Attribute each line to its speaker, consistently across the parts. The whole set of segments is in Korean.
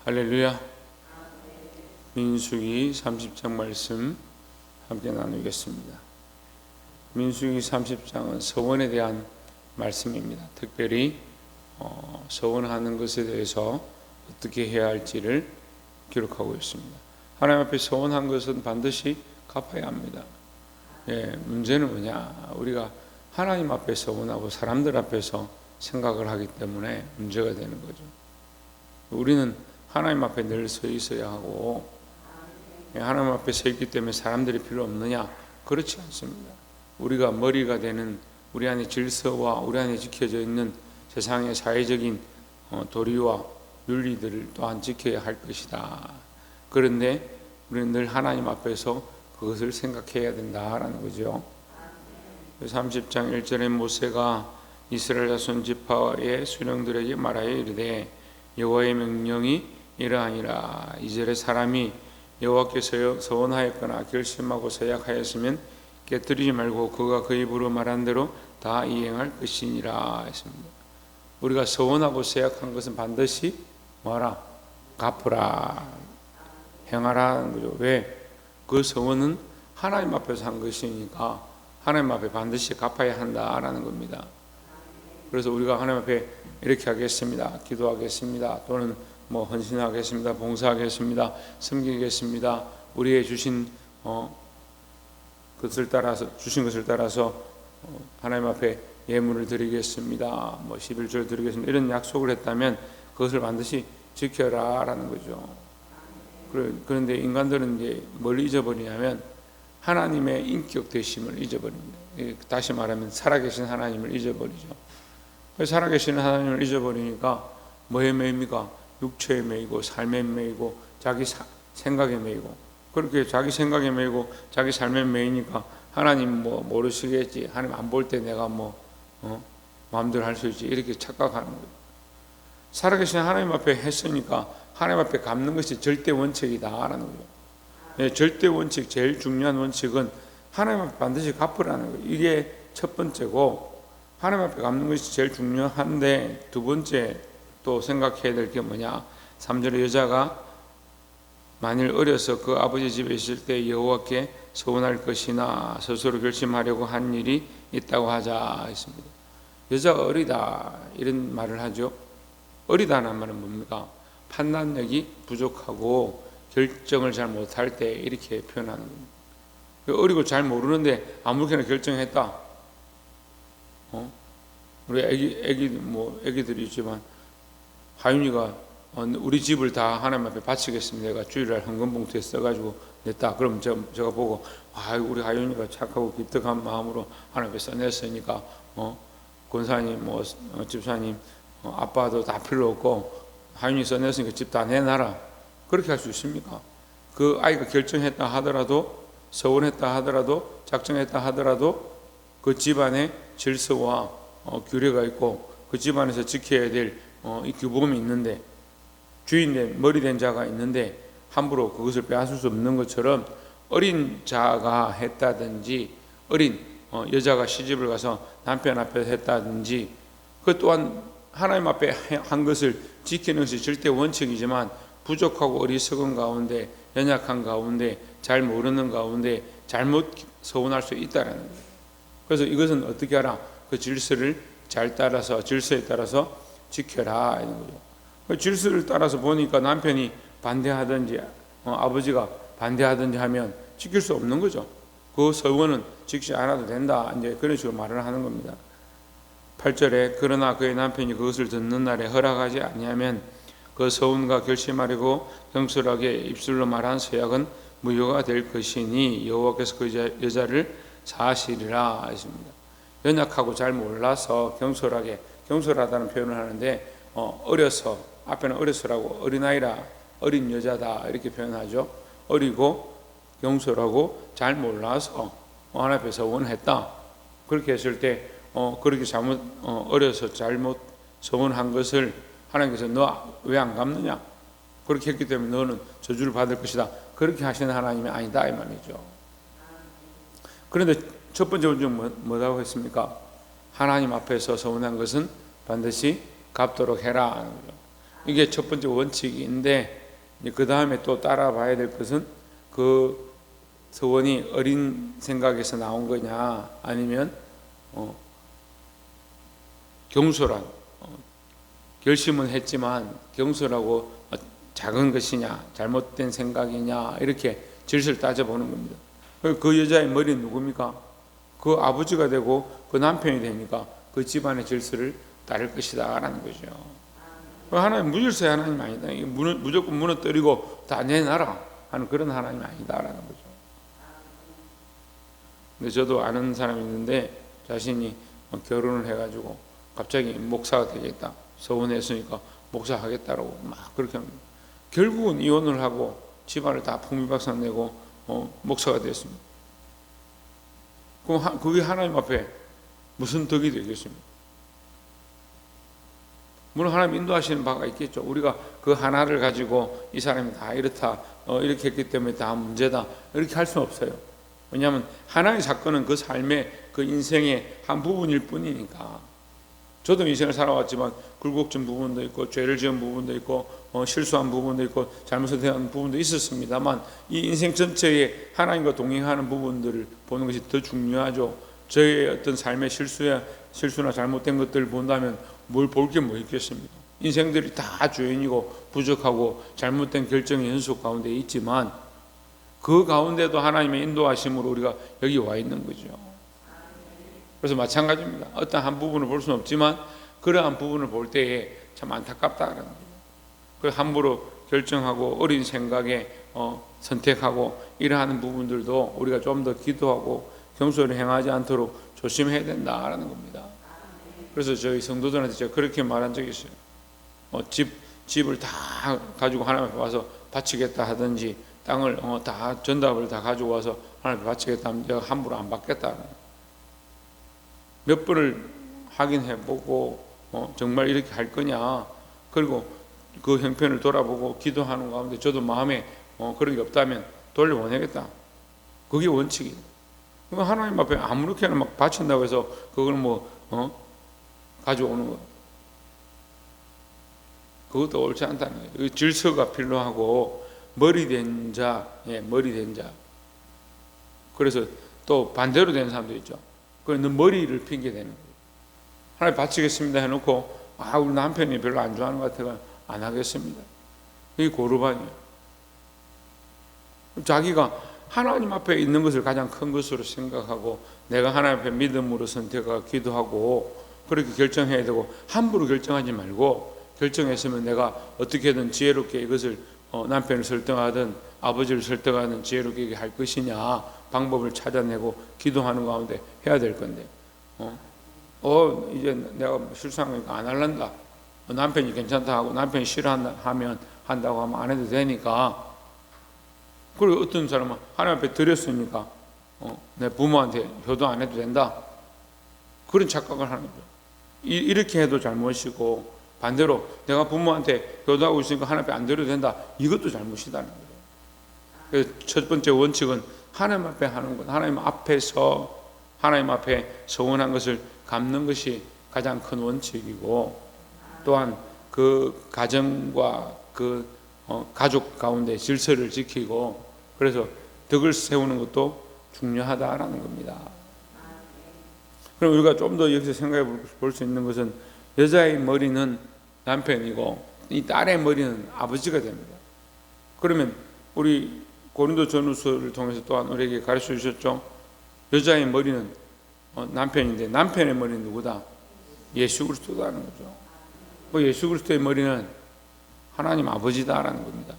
Speaker 1: 할렐루야. 민수기 30장 말씀 함께 나누겠습니다. 민수기 30장은 서원에 대한 말씀입니다. 특별히 서원하는 것에 대해서 어떻게 해야 할지를 기록하고 있습니다. 하나님 앞에 서원한 것은 반드시 갚아야 합니다. 문제는 뭐냐? 우리가 하나님 앞에 서원하고 사람들 앞에서 생각을 하기 때문에 문제가 되는 거죠. 우리는 하나님 앞에 늘 서 있어야 하고, 하나님 앞에 서 있기 때문에 사람들이 필요 없느냐? 그렇지 않습니다. 우리가 머리가 되는 우리 안에 질서와 우리 안에 지켜져 있는 세상의 사회적인 도리와 윤리들을 또한 지켜야 할 것이다. 그런데 우리는 늘 하나님 앞에서 그것을 생각해야 된다라는 거죠. 30장 1절에 모세가 이스라엘 자손 지파의 수령들에게 말하여 이르되 여호와의 명령이 이러하니라. 이절에 사람이 여호와께서 서원하였거나 결심하고 서약하였으면 깨뜨리지 말고 그가 그 입으로 말한 대로 다 이행할 것이니라 했습니다. 우리가 서원하고 서약한 것은 반드시 뭐하라? 갚으라, 행하라는 거죠. 왜? 그 서원은 하나님 앞에서 한 것이니까 하나님 앞에 반드시 갚아야 한다라는 겁니다. 그래서 우리가 하나님 앞에 이렇게 하겠습니다, 기도하겠습니다, 또는 헌신하겠습니다, 봉사하겠습니다, 섬기겠습니다, 우리의 주신 것을 따라서 하나님 앞에 예물을 드리겠습니다, 11절 드리겠습니다, 이런 약속을 했다면 그것을 반드시 지켜라라는 거죠. 그런데 인간들은 이제 뭘 잊어버리냐면 하나님의 인격 되심을 잊어버립니다. 다시 말하면 살아계신 하나님을 잊어버리죠. 살아계신 하나님을 잊어버리니까 뭐에 매입니까? 육체에 매이고 삶에 매이고 자기 생각에 매이고, 그렇게 자기 생각에 매이고 자기 삶에 매이니까 하나님 모르시겠지, 하나님 안 볼 때 내가 마음대로 할 수 있지, 이렇게 착각하는 거예요. 살아계신 하나님 앞에 했으니까 하나님 앞에 갚는 것이 절대 원칙이다라는 거예요. 절대 원칙, 제일 중요한 원칙은 하나님 앞에 반드시 갚으라는 거예요. 이게 첫 번째고, 하나님 앞에 갚는 것이 제일 중요한데, 두 번째 또 생각해야 될 게 뭐냐? 3절에 여자가 만일 어려서 그 아버지 집에 있을 때 여호와께 서원할 것이나 스스로 결심하려고 한 일이 있다고 하자 했습니다. 여자가 어리다 이런 말을 하죠. 어리다는 말은 뭡니까? 판단력이 부족하고 결정을 잘 못할 때 이렇게 표현하는 겁니다. 어리고 잘 모르는데 아무렇게나 결정했다. 우리 애기들이 있지만 하윤이가 우리 집을 다 하나님 앞에 바치겠습니다, 내가 주일날 헌금봉투에 써가지고 냈다. 그럼 제가 보고 우리 하윤이가 착하고 기특한 마음으로 하나님 앞에 써냈으니까 권사님, 집사님, 아빠도 다 필요 없고 하윤이 써냈으니까 집 다 내놔라. 그렇게 할 수 있습니까? 그 아이가 결정했다 하더라도, 서원했다 하더라도, 작정했다 하더라도 그 집안에 질서와 규례가 있고 그 집안에서 지켜야 될 이 규범이 있는데, 주인된 머리 된 자가 있는데 함부로 그것을 빼앗을 수 없는 것처럼 어린 자가 했다든지, 어린 여자가 시집을 가서 남편 앞에서 했다든지, 그 또한 하나님 앞에 한 것을 지키는 것이 절대 원칙이지만 부족하고 어리석은 가운데, 연약한 가운데, 잘 모르는 가운데 잘못 서원할 수 있다는 거예요. 그래서 이것은 어떻게 하라? 그 질서를 잘 따라서, 질서에 따라서 지켜라 이런 거죠. 그 질서를 따라서 보니까 남편이 반대하든지 아버지가 반대하든지 하면 지킬 수 없는 거죠. 그 서원은 지키지 않아도 된다, 이제 그런 식으로 말을 하는 겁니다. 8절에 그러나 그의 남편이 그것을 듣는 날에 허락하지 아니하면 그 서원과 결심하려고 경솔하게 입술로 말한 서약은 무효가 될 것이니 여호와께서 그 여자를 사하시리라 했습니다. 연약하고 잘 몰라서 경솔하다는 표현을 하는데, 어려서, 앞에는 어려서라고, 어린아이라, 어린 여자다 이렇게 표현하죠. 어리고 경솔하고 잘 몰라서 하나님 앞에 서원했다. 그렇게 했을 때 그렇게 잘못 어려서 잘못 서원한 것을 하나님께서 너 왜 안 갚느냐? 그렇게 했기 때문에 너는 저주를 받을 것이다. 그렇게 하시는 하나님이 아니다 이 말이죠. 그런데 첫 번째 원칙은 뭐라고 했습니까? 하나님 앞에서 서원한 것은 반드시 갚도록 해라. 이게 첫 번째 원칙인데, 그 다음에 또 따라봐야 될 것은 그 서원이 어린 생각에서 나온 거냐, 아니면 경솔한, 결심은 했지만 경솔하고 작은 것이냐, 잘못된 생각이냐, 이렇게 질서를 따져보는 겁니다. 그 여자의 머리는 누굽니까? 그 아버지가 되고 그 남편이 되니까 그 집안의 질서를 따를 것이다 라는 거죠. 하나님 무질서의 하나님 아니다, 무조건 무너뜨리고 다 내놔라 하는 그런 하나님 아니다라는 거죠. 근데 저도 아는 사람이 있는데, 자신이 결혼을 해가지고 갑자기 목사가 되겠다 서원했으니까 목사하겠다라고 막 그렇게 합니다. 결국은 이혼을 하고 집안을 다 풍비박산 내고 목사가 됐습니다. 그럼 그게 하나님 앞에 무슨 덕이 되겠습니까? 물론 하나님 인도하시는 바가 있겠죠. 우리가 그 하나를 가지고 이 사람이 다 이렇다, 이렇게 했기 때문에 다 문제다, 이렇게 할 수는 없어요. 왜냐하면 하나의 사건은 그 삶의, 그 인생의 한 부분일 뿐이니까. 저도 인생을 살아왔지만 굴곡진 부분도 있고, 죄를 지은 부분도 있고, 실수한 부분도 있고, 잘못 선택한 부분도 있었습니다만, 이 인생 전체에 하나님과 동행하는 부분들을 보는 것이 더 중요하죠. 저의 어떤 삶의 실수나 잘못된 것들을 본다면 뭘 볼 게 뭐 있겠습니까? 인생들이 다 죄인이고 부족하고 잘못된 결정의 연속 가운데 있지만, 그 가운데도 하나님의 인도하심으로 우리가 여기 와 있는 거죠. 그래서 마찬가지입니다. 어떤 한 부분을 볼 수는 없지만 그러한 부분을 볼 때에 참 안타깝다는 거예요. 그래서 함부로 결정하고 어린 생각에 선택하고 이러한 부분들도 우리가 좀 더 기도하고 경솔히 행하지 않도록 조심해야 된다라는 겁니다. 그래서 저희 성도들한테 제가 그렇게 말한 적이 있어요. 집을 다 가지고 하나님 앞에 와서 바치겠다 하든지, 땅을 다 전답을 다 가지고 와서 하나님 앞에 바치겠다 하면 내가 함부로 안 받겠다. 몇 번을 확인해보고 정말 이렇게 할 거냐, 그리고 그 형편을 돌아보고 기도하는 가운데 저도 마음에 그런 게 없다면 돌려보내겠다. 그게 원칙이에요. 하나님 앞에 아무렇게나 막 바친다고 해서 그걸 가져오는 거, 그것도 옳지 않다는 거예요. 질서가 필요하고, 머리 된 자. 그래서 또 반대로 되는 사람도 있죠. 그래서 머리를 핑계 대는 거예요. 하나님 바치겠습니다 해놓고, 우리 남편이 별로 안 좋아하는 것 같아서 안 하겠습니다. 이게 고르반이에요. 자기가 하나님 앞에 있는 것을 가장 큰 것으로 생각하고, 내가 하나님 앞에 믿음으로 선택하고 기도하고 그렇게 결정해야 되고, 함부로 결정하지 말고, 결정했으면 내가 어떻게든 지혜롭게 이것을 남편을 설득하든 아버지를 설득하든 지혜롭게 할 것이냐 방법을 찾아내고 기도하는 가운데 해야 될 건데, 이제 내가 실수한 거니까 안 할란다, 남편이 괜찮다 하고 남편이 싫어하면 한다고 하면 안 해도 되니까. 그리고 어떤 사람은 하나님 앞에 드렸으니까 내 부모한테 효도 안 해도 된다, 그런 착각을 하는 거예요. 이렇게 해도 잘못이고, 반대로 내가 부모한테 효도하고 있으니까 하나님 앞에 안 드려도 된다, 이것도 잘못이다는 거예요. 그래서 첫 번째 원칙은 하나님 앞에 하는 것, 하나님 앞에서 하나님 앞에 서원한 것을 갚는 것이 가장 큰 원칙이고, 또한 그 가정과 그 가족 가운데 질서를 지키고, 그래서 덕을 세우는 것도 중요하다라는 겁니다. 그럼 우리가 좀 더 여기서 생각해 볼 수 있는 것은, 여자의 머리는 남편이고 이 딸의 머리는 아버지가 됩니다. 그러면 우리 고린도 전후서를 통해서 또한 우리에게 가르쳐 주셨죠. 여자의 머리는 남편인데 남편의 머리는 누구다? 예수 그리스도다는 거죠. 그 예수 그리스도의 머리는 하나님 아버지다라는 겁니다.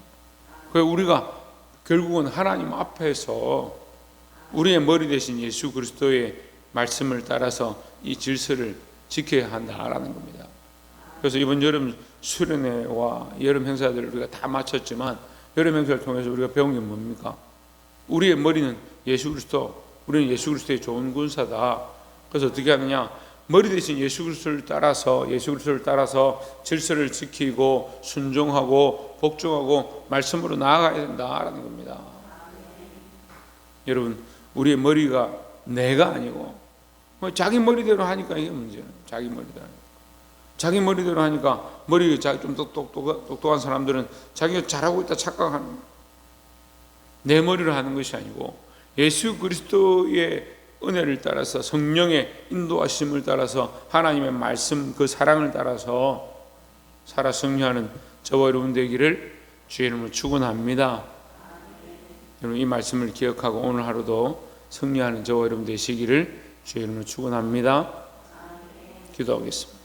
Speaker 1: 그래서 우리가 결국은 하나님 앞에서 우리의 머리 대신 예수 그리스도의 말씀을 따라서 이 질서를 지켜야 한다라는 겁니다. 그래서 이번 여름 수련회와 여름 행사들을 우리가 다 마쳤지만, 여름 행사를 통해서 우리가 배운 게 뭡니까? 우리의 머리는 예수 그리스도, 우리는 예수 그리스도의 좋은 군사다. 그래서 어떻게 하느냐? 머리 대신 예수 그리스도를 따라서 질서를 지키고 순종하고 복종하고 말씀으로 나아가야 된다라는 겁니다. 여러분, 우리의 머리가 내가 아니고 자기 머리대로 하니까 이게 문제는 자기 머리대로 하니까. 자기 머리대로 하니까 머리가 좀 똑똑한 사람들은 자기가 잘하고 있다 착각하는 거예요. 내 머리로 하는 것이 아니고 예수 그리스도의 은혜를 따라서 성령의 인도하심을 따라서 하나님의 말씀 그 사랑을 따라서 살아 승리하는 저와 여러분 되기를 주의 이름으로 축원합니다. 여러분 이 말씀을 기억하고 오늘 하루도 승리하는 저와 여러분 되시기를 주의 이름으로 축원합니다. 기도하겠습니다.